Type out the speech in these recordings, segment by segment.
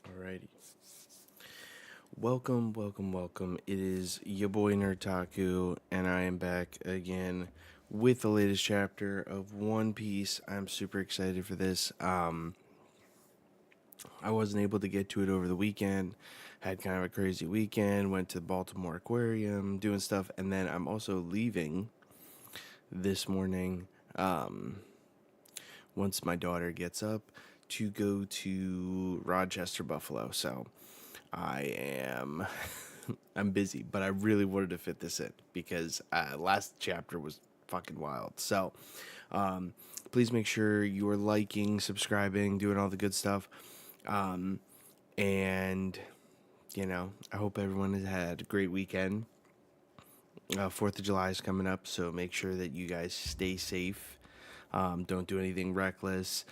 Alrighty. Welcome. It is your boy Nerdtaku, and I am back again with the latest chapter of One Piece. I'm super excited for this. I wasn't able to get to it over the weekend. Had kind of a crazy weekend. Went to the Baltimore Aquarium, doing stuff, and then I'm also leaving this morning. Once my daughter gets up to go to Rochester, Buffalo. So I am I'm busy, but I really wanted to fit this in because last chapter was fucking wild. So please make sure you are liking, subscribing, doing all the good stuff. And I hope everyone has had a great weekend. 4th of July is coming up, so make sure that you guys stay safe. Don't do anything reckless.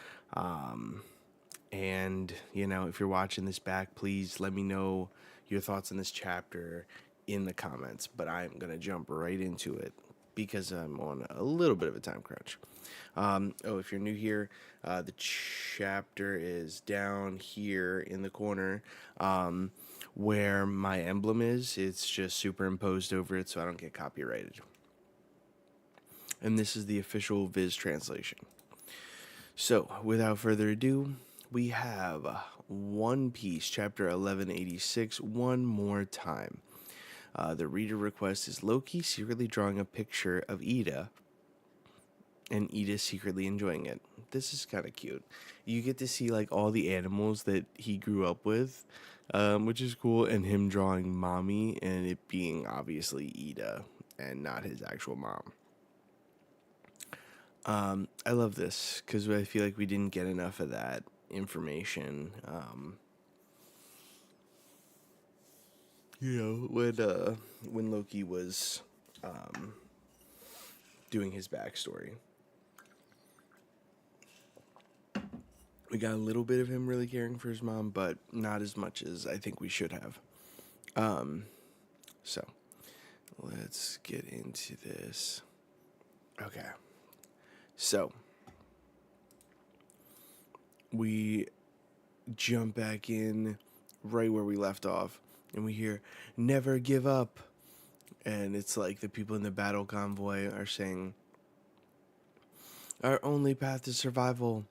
And, if you're watching this back, please let me know your thoughts on this chapter in the comments. But I'm going to jump right into it because I'm on a little bit of a time crunch. If you're new here, the chapter is down here in the corner where my emblem is. It's just superimposed over it so I don't get copyrighted. And this is the official Viz translation. So, without further ado, we have One Piece, chapter 1186, one more time. The reader request is Loki secretly drawing a picture of Ida, and Ida secretly enjoying it. This is kind of cute. You get to see like all the animals that he grew up with, which is cool, and him drawing mommy, and it being obviously Ida and not his actual mom. I love this because I feel like we didn't get enough of that information. When Loki was doing his backstory, we got a little bit of him really caring for his mom, but not as much as I think we should have. So let's get into this. Okay. So we jump back in right where we left off, and we hear "Never give up," and it's like the people in the battle convoy are saying, "Our only path to survival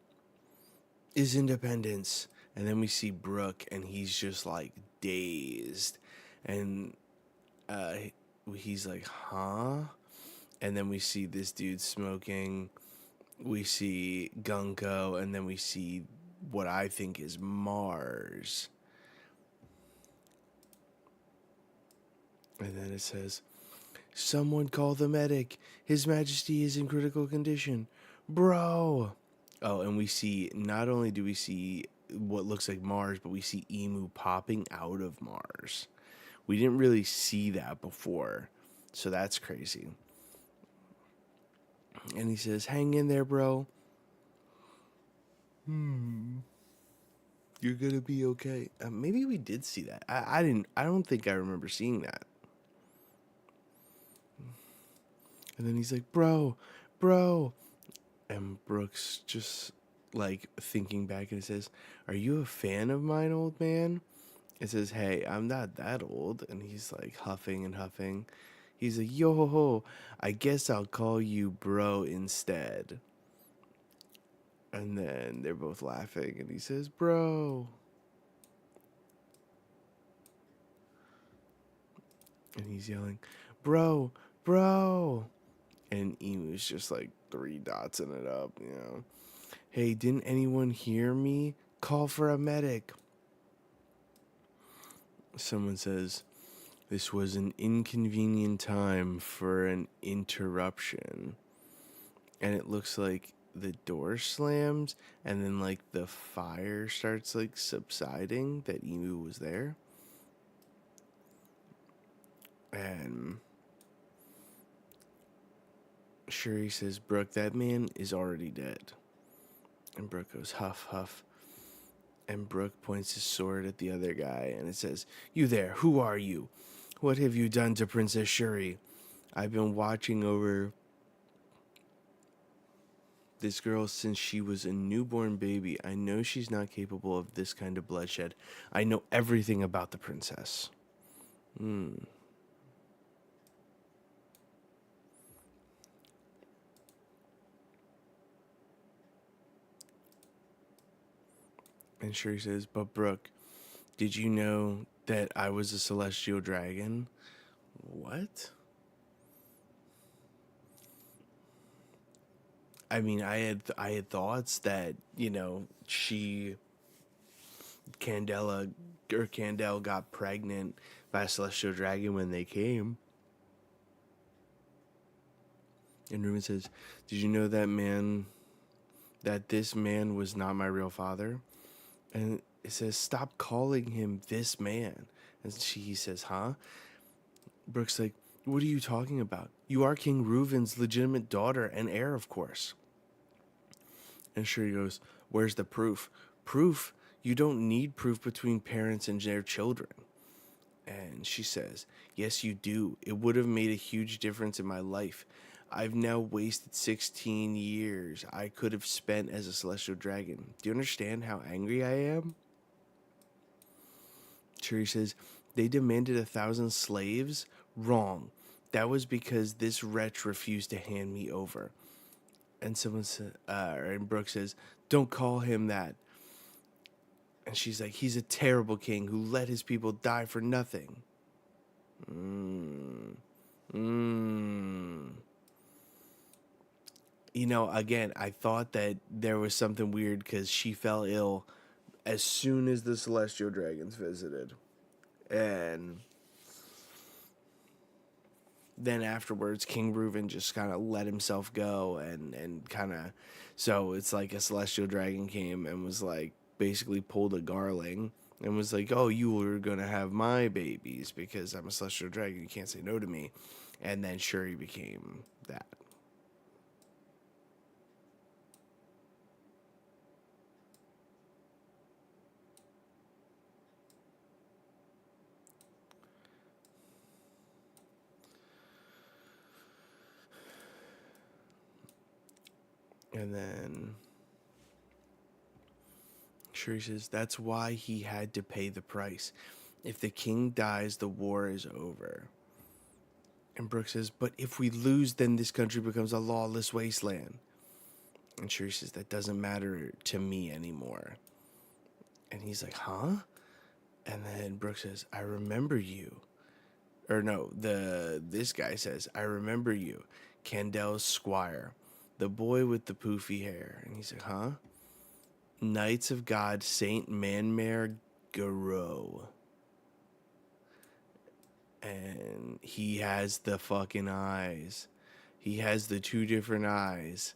is independence." And then we see Brooke, and he's just like dazed, and he's like, "Huh?" And then we see this dude smoking. We see Gunko, and then we see what I think is Mars. And then it says, "Someone call the medic. His Majesty is in critical condition. Bro!" Oh, and we see, not only do we see what looks like Mars, but we see Emu popping out of Mars. We didn't really see that before, so that's crazy. And he says, "Hang in there, bro. You're gonna be okay." Maybe we did see that. I didn't. I don't think I remember seeing that. And then he's like, "Bro, bro," and Brooks just like thinking back, and it says, "Are you a fan of mine, old man?" It says, "Hey, I'm not that old," and he's like huffing and huffing. He's like, "Yo ho ho, I guess I'll call you bro instead." And then they're both laughing, and he says, "Bro." And he's yelling, "Bro, bro." And Emu's just like 3 dotsing it up. "Hey, didn't anyone hear me? Call for a medic." Someone says, "This was an inconvenient time for an interruption." And it looks like the door slams, and then like the fire starts like subsiding that Emu was there. And Shuri says, "Brooke, that man is already dead." And Brooke goes, "Huff, huff." And Brooke points his sword at the other guy, and it says, "You there, who are you? What have you done to Princess Shuri? I've been watching over This girl, since she was a newborn baby, I know she's not capable of this kind of bloodshed. I know everything about the princess. And Shuri says, but Brooke, did you know that I was a celestial dragon? What? I mean, I had thoughts that, she Candel got pregnant by a celestial dragon when they came. And Ruben says, did you know that this man was not my real father? And it says, stop calling him this man. And he says, huh? Brooke's like, what are you talking about? You are King Reuven's legitimate daughter and heir, of course. And Shuri goes, where's the proof? Proof? You don't need proof between parents and their children. And she says, yes, you do. It would have made a huge difference in my life. I've now wasted 16 years I could have spent as a celestial dragon. Do you understand how angry I am? Shuri says, they demanded 1,000 slaves? Wrong. That was because this wretch refused to hand me over. And and Brooke says, don't call him that. And she's like, he's a terrible king who let his people die for nothing. Again, I thought that there was something weird because she fell ill as soon as the celestial dragons visited. And then afterwards, King Reuven just kind of let himself go and kind of... So it's like a celestial dragon came and was like, basically pulled a Garling and was like, oh, you were going to have my babies because I'm a celestial dragon. You can't say no to me. And then Shuri became that. And then Shuri says, that's why he had to pay the price. If the king dies, the war is over. And Brooke says, but if we lose, then this country becomes a lawless wasteland. And Shuri says, that doesn't matter to me anymore. And he's like, huh? And then Brooke says, I remember you. Or no, this guy says, I remember you. Candel's squire. The boy with the poofy hair. And he's like, huh? Knights of God, Saint Manmare Garou. And he has the fucking eyes. He has the 2 different eyes.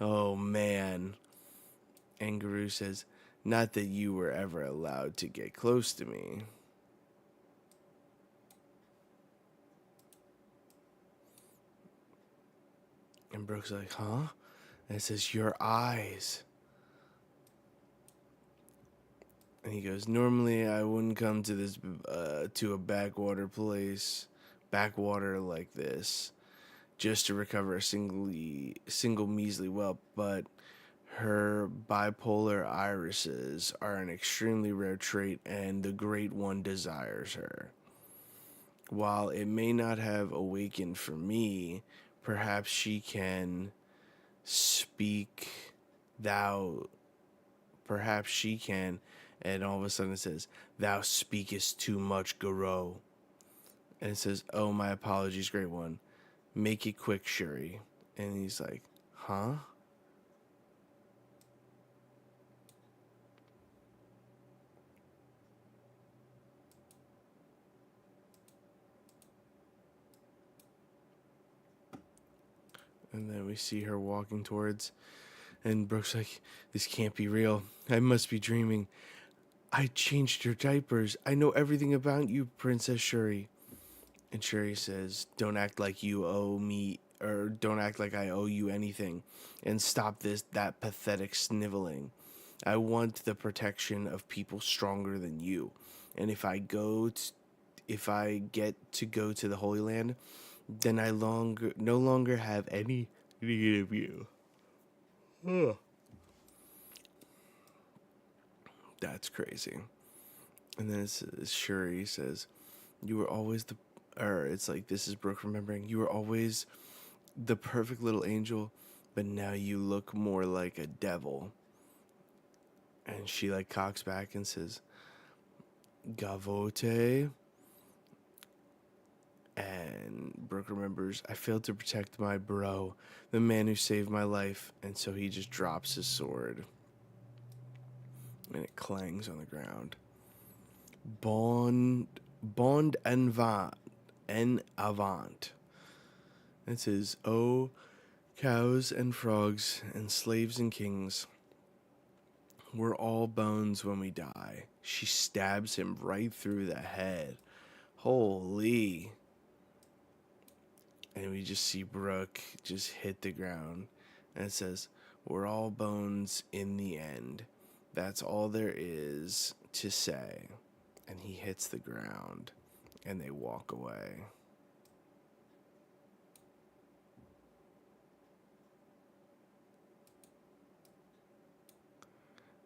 Oh, man. And Garou says, not that you were ever allowed to get close to me. And Brooke's like, huh? And it says, your eyes. And he goes, normally I wouldn't come to this, to a backwater like this, just to recover a single measly whelp, but her bipolar irises are an extremely rare trait, and the Great One desires her. While it may not have awakened for me, perhaps she can speak perhaps she can. And all of a sudden it says, thou speakest too much, Garou. And it says, oh, my apologies, Great One. Make it quick, Shuri. And he's like, huh? And then we see her walking towards, and Brooke's like, this can't be real. I must be dreaming. I changed your diapers. I know everything about you, Princess Shuri. And Shuri says, don't act like you owe me, or don't act like I owe you anything. And stop that pathetic sniveling. I want the protection of people stronger than you. And if I get to go to the Holy Land, then I no longer have any need of you. Ugh. That's crazy. And then Shuri says, "You were always the," or it's like this is Brooke remembering. "You were always the perfect little angel, but now you look more like a devil." And she like cocks back and says, "Gavote." And Brooke remembers, "I failed to protect my bro, the man who saved my life." And so he just drops his sword. And it clangs on the ground. Bond en avant. It says, "Oh, cows and frogs and slaves and kings, we're all bones when we die." She stabs him right through the head. Holy. And we just see Brooke just hit the ground. And it says, "We're all bones in the end. That's all there is to say." And he hits the ground. And they walk away.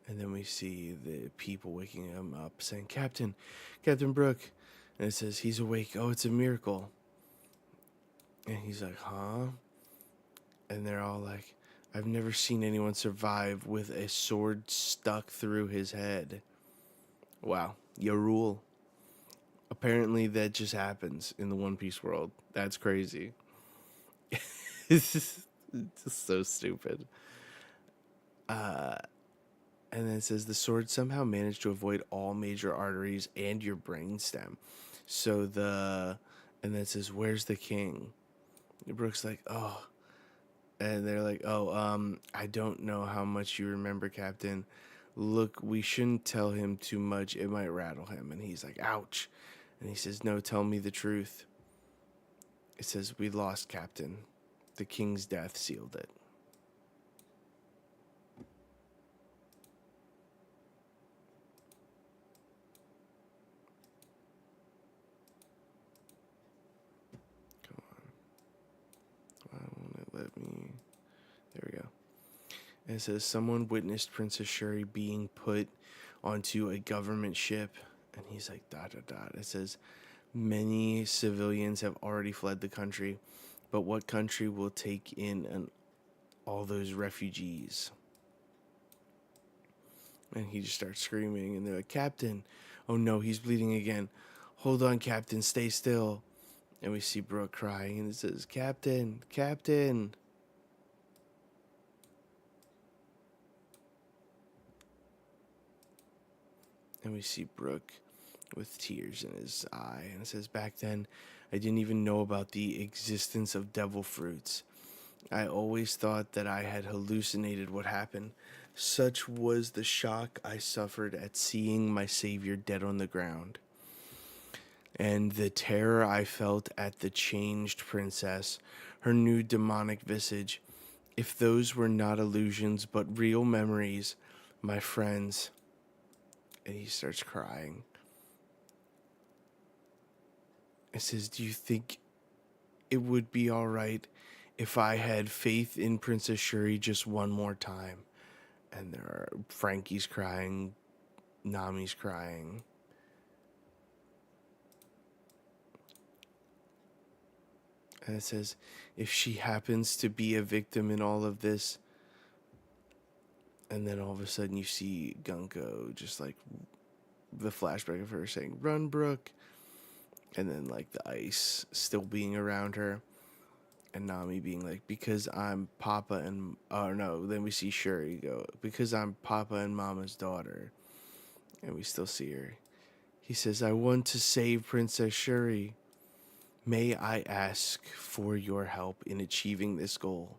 And then we see the people waking him up saying, Captain Brooke." And it says, "He's awake. Oh, it's a miracle." And he's like, "Huh?" And they're all like, "I've never seen anyone survive with a sword stuck through his head." Wow, you rule. Apparently that just happens in the One Piece world. That's crazy. It's just so stupid. And then it says the sword somehow managed to avoid all major arteries and your brainstem. And then it says, "Where's the king?" Brooke's like, "Oh." And they're like, "Oh, I don't know how much you remember, Captain. Look, we shouldn't tell him too much. It might rattle him." And he's like, "Ouch." And he says, "No, tell me the truth." It says, "We lost, Captain. The king's death sealed it." Come on. Why won't it let me? There we go. And it says, "Someone witnessed Princess Shuri being put onto a government ship." And he's like, dot, dot, dot. It says, "Many civilians have already fled the country, but what country will take in all those refugees?" And he just starts screaming, and they're like, "Captain." "Oh no, he's bleeding again." "Hold on, Captain, stay still." And we see Brooke crying, and it says, "Captain, Captain." And we see Brooke with tears in his eye, and it says, "Back then, I didn't even know about the existence of devil fruits. I always thought that I had hallucinated what happened. Such was the shock I suffered at seeing my savior dead on the ground, and the terror I felt at the changed princess, her new demonic visage. If those were not illusions but real memories, my friends." And he starts crying. It says, "Do you think it would be alright if I had faith in Princess Shuri just one more time?" And there are Frankie's crying, Nami's crying. And it says, "If she happens to be a victim in all of this." And then all of a sudden you see Gunko just like the flashback of her saying, "Run, Brooke." And then like the ice still being around her. And Nami being like, "Because I'm Papa and..." Oh no, then we see Shuri go, "Because I'm Papa and Mama's daughter." And we still see her. He says, "I want to save Princess Shuri. May I ask for your help in achieving this goal?"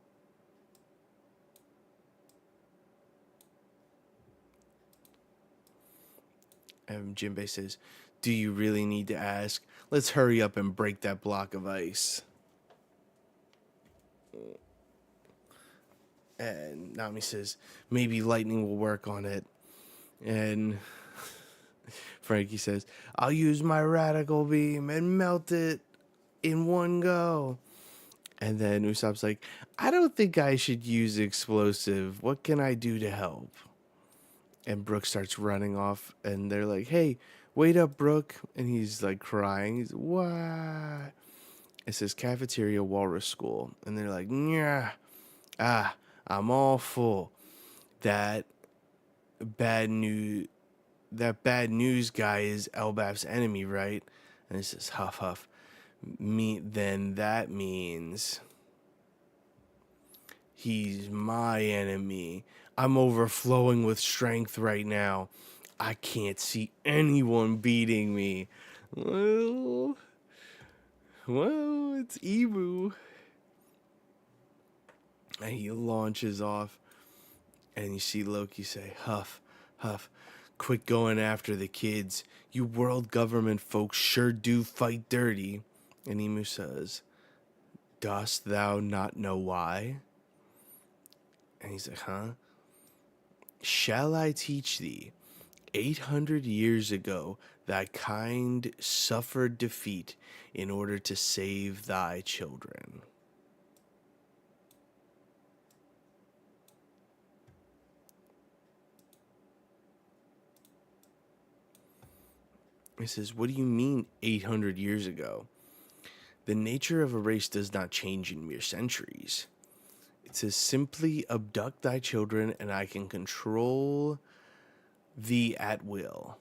And Jinbei says, "Do you really need to ask? Let's hurry up and break that block of ice." And Nami says, "Maybe lightning will work on it." And Frankie says, "I'll use my radical beam and melt it in one go." And then Usopp's like, I don't think I should use explosive. What can I do to help? And Brooke starts running off, and they're like, hey, wait up, Brooke. And he's like crying. He's, what? It says cafeteria walrus school. And they're like, yeah, I'm all full. That bad news. That bad news guy is Elbaf's enemy, right? And it says, huff, huff. Then that means he's my enemy. I'm overflowing with strength right now. I can't see anyone beating me. Well, it's Emu. And he launches off, and you see Loki say, huff, huff, quit going after the kids. You world government folks sure do fight dirty. And Emu says, dost thou not know why? And he's like, huh? Shall I teach thee? 800 years ago, thy kind suffered defeat in order to save thy children. He says, what do you mean 800 years ago? The nature of a race does not change in mere centuries. It says, simply abduct thy children, and I can control thee at will.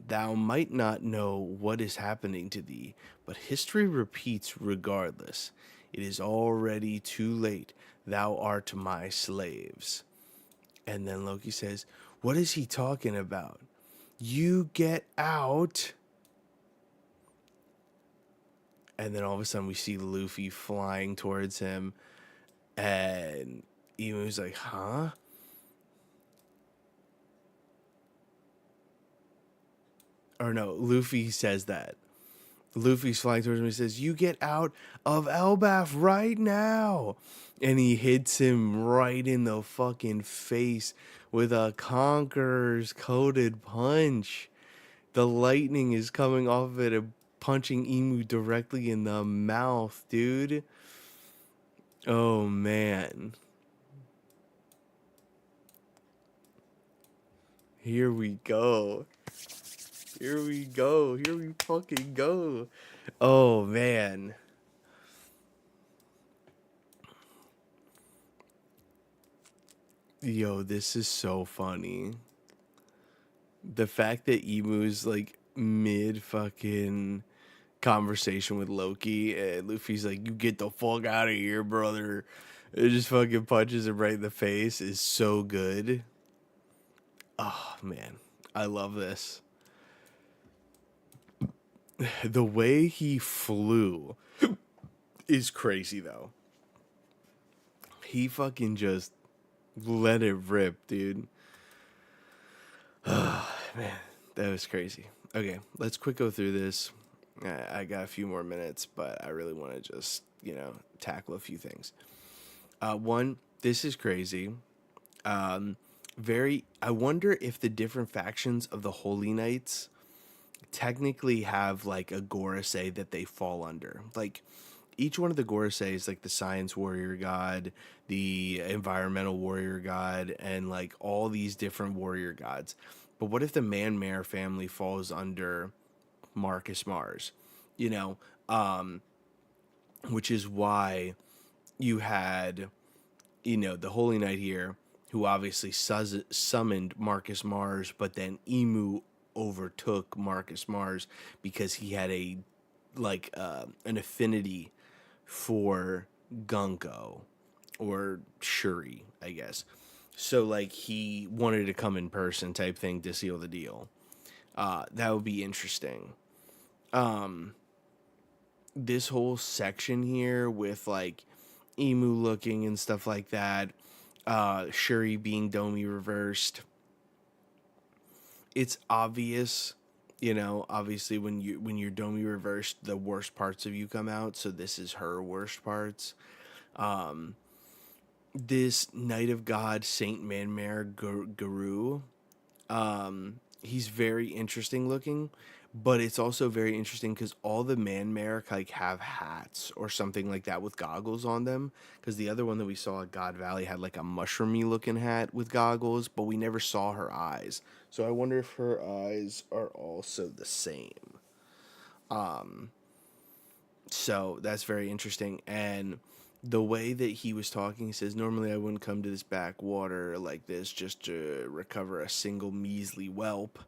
Thou might not know what is happening to thee, but history repeats regardless. It is already too late. Thou art my slaves. And then Loki says, what is he talking about? You get out. And then all of a sudden we see Luffy flying towards him. And Emu's like, huh? Or no, Luffy says that. Luffy's flying towards him. He says, you get out of Elbaf right now. And he hits him right in the fucking face with a Conqueror's coated punch. The lightning is coming off of it and punching Emu directly in the mouth, dude. Oh, man. Here we go. Here we go. Here we fucking go. Oh, man. Yo, this is so funny. The fact that Emu's like mid fucking conversation with Loki and Luffy's like, you get the fuck out of here, brother. It just fucking punches him right in the face is so good. Oh, man. I love this. The way he flew is crazy, though. He fucking just let it rip, dude. Oh, man, that was crazy. Okay, let's quick go through this. I got a few more minutes, but I really want to just, tackle a few things. One, this is crazy. I wonder if the different factions of the Holy Knights technically have like a Gorosei that they fall under. Like each one of the Gorosei is like the science warrior god, the environmental warrior god, and like all these different warrior gods. But what if the Man-Mare family falls under Marcus Mars? Which is why you had, the Holy Knight here, who obviously summoned Marcus Mars, but then Emu overtook Marcus Mars because he had an affinity for Gunko or Shuri, I guess. So like he wanted to come in person type thing to seal the deal. That would be interesting. This whole section here with like Emu looking and stuff like that, Shuri being Domi reversed. It's obvious, obviously when you're Domi reversed, the worst parts of you come out. So this is her worst parts. This Knight of God, Saint Man-Mare Guru, he's very interesting looking, But it's also very interesting because all the man Merrick like have hats or something like that with goggles on them. Because the other one that we saw at God Valley had like a mushroomy looking hat with goggles, but we never saw her eyes. So I wonder if her eyes are also the same. So that's very interesting. And the way that he was talking, he says, normally I wouldn't come to this backwater like this just to recover a single measly whelp.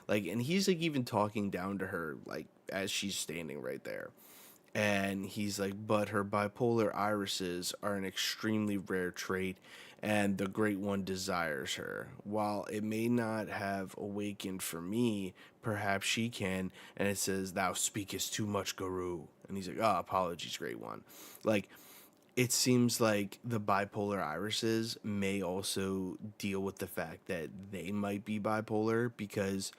Like, and he's like even talking down to her, like, as she's standing right there. And he's like, but her bipolar irises are an extremely rare trait, and the Great One desires her. While it may not have awakened for me, perhaps she can. And it says, thou speakest too much, Guru. And he's like, oh, apologies, Great One. Like, it seems like the bipolar irises may also deal with the fact that they might be bipolar because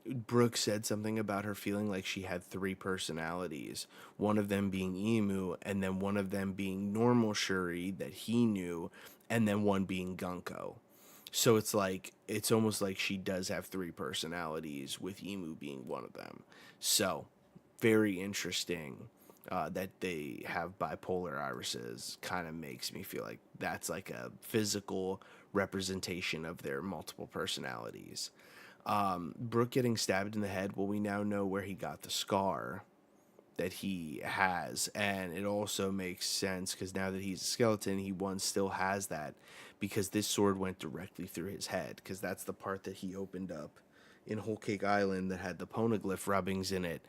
Brooke said something about her feeling like she had three personalities, one of them being Emu, and then one of them being normal Shuri that he knew, and then one being Gunko. So it's like, it's almost like she does have three personalities, with Emu being one of them. So, very interesting that they have bipolar irises. Kind of makes me feel like that's like a physical representation of their multiple personalities. Brooke getting stabbed in the head, well, we now know where he got the scar that he has, and it also makes sense because now that he's a skeleton, he still has that because this sword went directly through his head, because that's the part that he opened up in Whole Cake Island that had the poneglyph rubbings in it.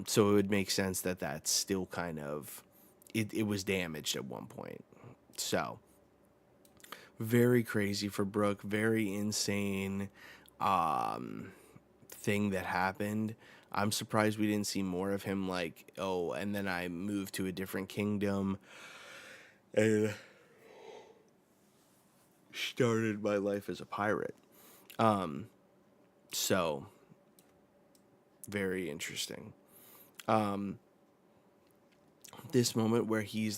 So it would make sense that that's still kind of it was damaged at one point. So very crazy for Brooke, very insane thing that happened. I'm surprised we didn't see more of him, like, oh, and then I moved to a different kingdom and started my life as a pirate. So very interesting. This moment where he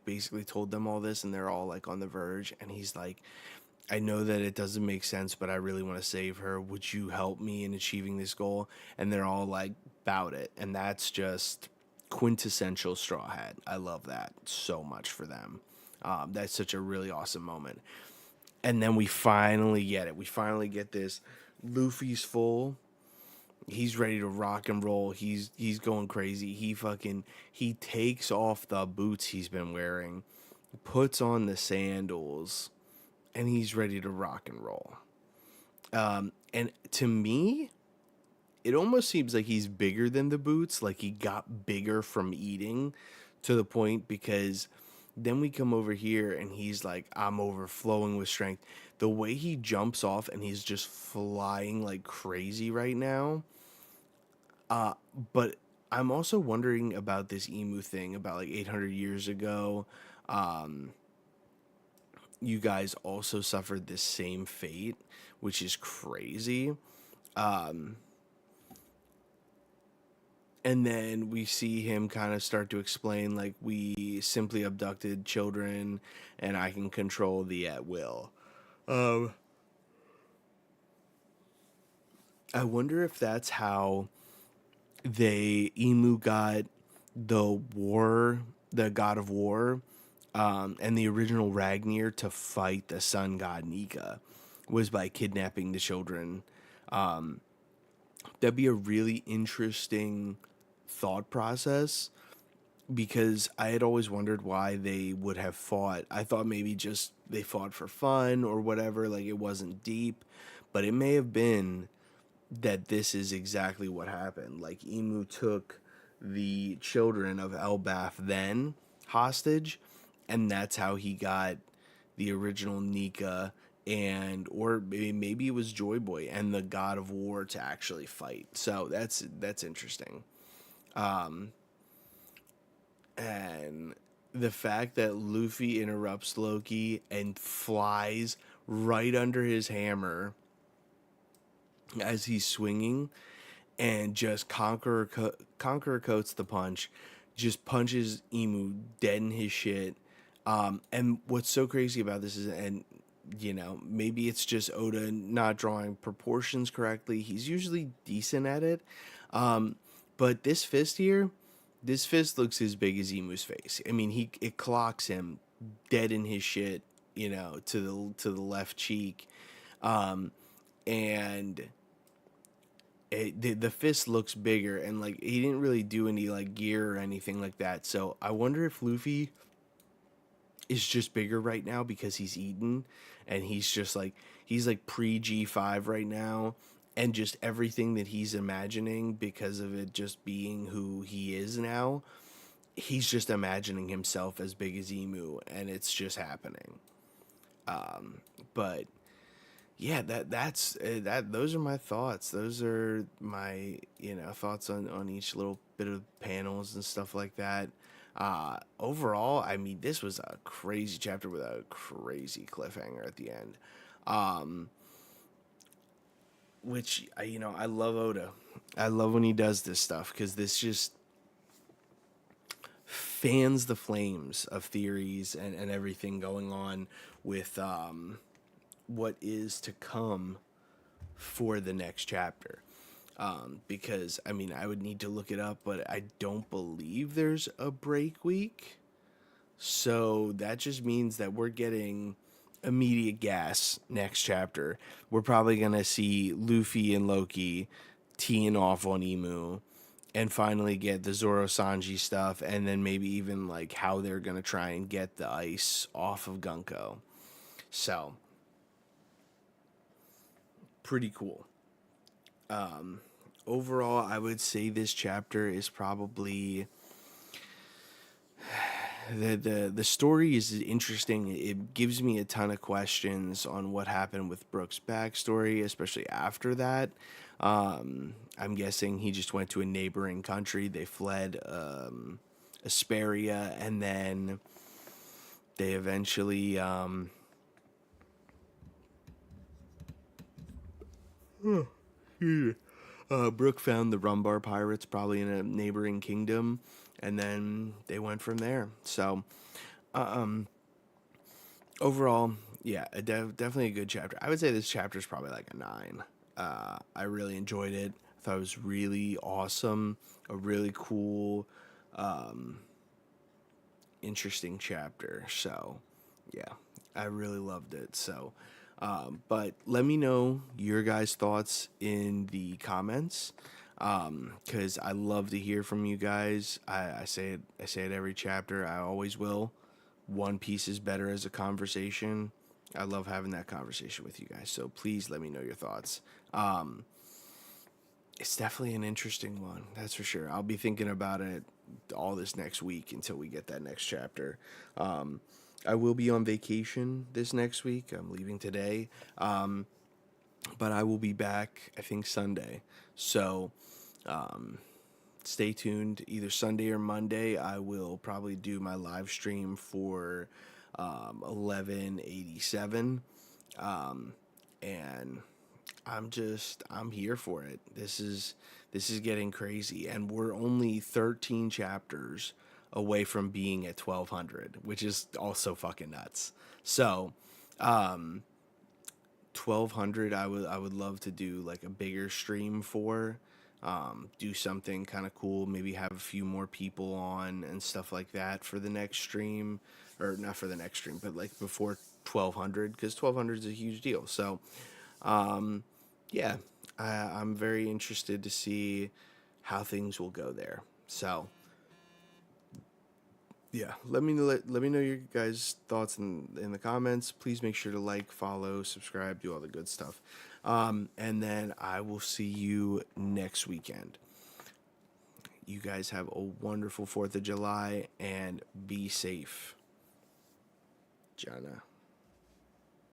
basically told them all this and they're all like on the verge, and he's like, I know that it doesn't make sense, but I really want to save her. Would you help me in achieving this goal? And they're all like, about it. And that's just quintessential Straw Hat. I love that so much for them. That's such a really awesome moment. And then we finally get it. We finally get this. Luffy's full. He's ready to rock and roll. He's going crazy. He takes off the boots he's been wearing, puts on the sandals, and he's ready to rock and roll. And to me, it almost seems like he's bigger than the boots. Like he got bigger from eating, to the point, because then we come over here and he's like, I'm overflowing with strength. The way he jumps off and he's just flying like crazy right now. But I'm also wondering about this emu thing about like 800 years ago. You guys also suffered this same fate, which is crazy. And then we see him kind of start to explain, like, we simply abducted children and I can control the at will. I wonder if that's how Emu got the god of war, and the original Ragnir to fight the sun god Nika, was by kidnapping the children. That'd be a really interesting thought process, because I had always wondered why they would have fought. I thought maybe just they fought for fun or whatever, like it wasn't deep, but it may have been that this is exactly what happened. Like Emu took the children of Elbaf then hostage, and that's how he got the original Nika, and or maybe it was Joy Boy and the God of War to actually fight. So that's interesting. And the fact that Luffy interrupts Loki and flies right under his hammer as he's swinging, and just Conqueror coats the punch, just punches Emu dead in his shit. And what's so crazy about this is, and Maybe it's just Oda not drawing proportions correctly. He's usually decent at it. Um, but this fist looks as big as Emu's face. I mean, it clocks him dead in his shit, to the left cheek. Um, and the fist looks bigger, and like he didn't really do any like gear or anything like that. So I wonder if Luffy is just bigger right now because he's eaten, and he's like pre G5 right now, and just everything that he's imagining because of it just being who he is now, he's just imagining himself as big as Emu, and it's just happening. But yeah, that's that. Those are my thoughts. Those are my thoughts on each little bit of panels and stuff like that. Overall, I mean, this was a crazy chapter with a crazy cliffhanger at the end. Um, which I love Oda. I love when he does this stuff because this just fans the flames of theories and everything going on with what is to come for the next chapter. Because I mean, I would need to look it up, but I don't believe there's a break week. So that just means that we're getting immediate gas next chapter. We're probably going to see Luffy and Loki teeing off on Emu and finally get the Zoro Sanji stuff, and then maybe even like how they're going to try and get the ice off of Gunko. So, pretty cool. Overall, I would say this chapter is probably the story is interesting. It gives me a ton of questions on what happened with Brooks' backstory, especially after that. I'm guessing he just went to a neighboring country. They fled Asperia, and then they eventually Brooke found the Rumbar pirates probably in a neighboring kingdom, and then they went from there. So, overall, yeah, definitely a good chapter. I would say this chapter is probably like a 9. I really enjoyed it. I thought it was really awesome, a really cool, interesting chapter. So, yeah, I really loved it. So, but let me know your guys' thoughts in the comments, because I love to hear from you guys. I say it. I say it every chapter. I always will. One Piece is better as a conversation. I love having that conversation with you guys. So please let me know your thoughts. It's definitely an interesting one, that's for sure. I'll be thinking about it all this next week until we get that next chapter. I will be on vacation this next week. I'm leaving today, but I will be back, I think, Sunday. So stay tuned. Either Sunday or Monday, I will probably do my live stream for 1187. And I'm here for it. This is getting crazy, and we're only 13 chapters away from being at 1200, which is also fucking nuts. So, 1200, I would love to do like a bigger stream for, do something kind of cool, maybe have a few more people on and stuff like that for the next stream, or not for the next stream, but like before 1200, because 1200 is a huge deal. So, yeah, I'm very interested to see how things will go there. So, yeah, let me know your guys' thoughts in the comments. Please make sure to like, follow, subscribe, do all the good stuff. And then I will see you next weekend. You guys have a wonderful 4th of July and be safe. Jana.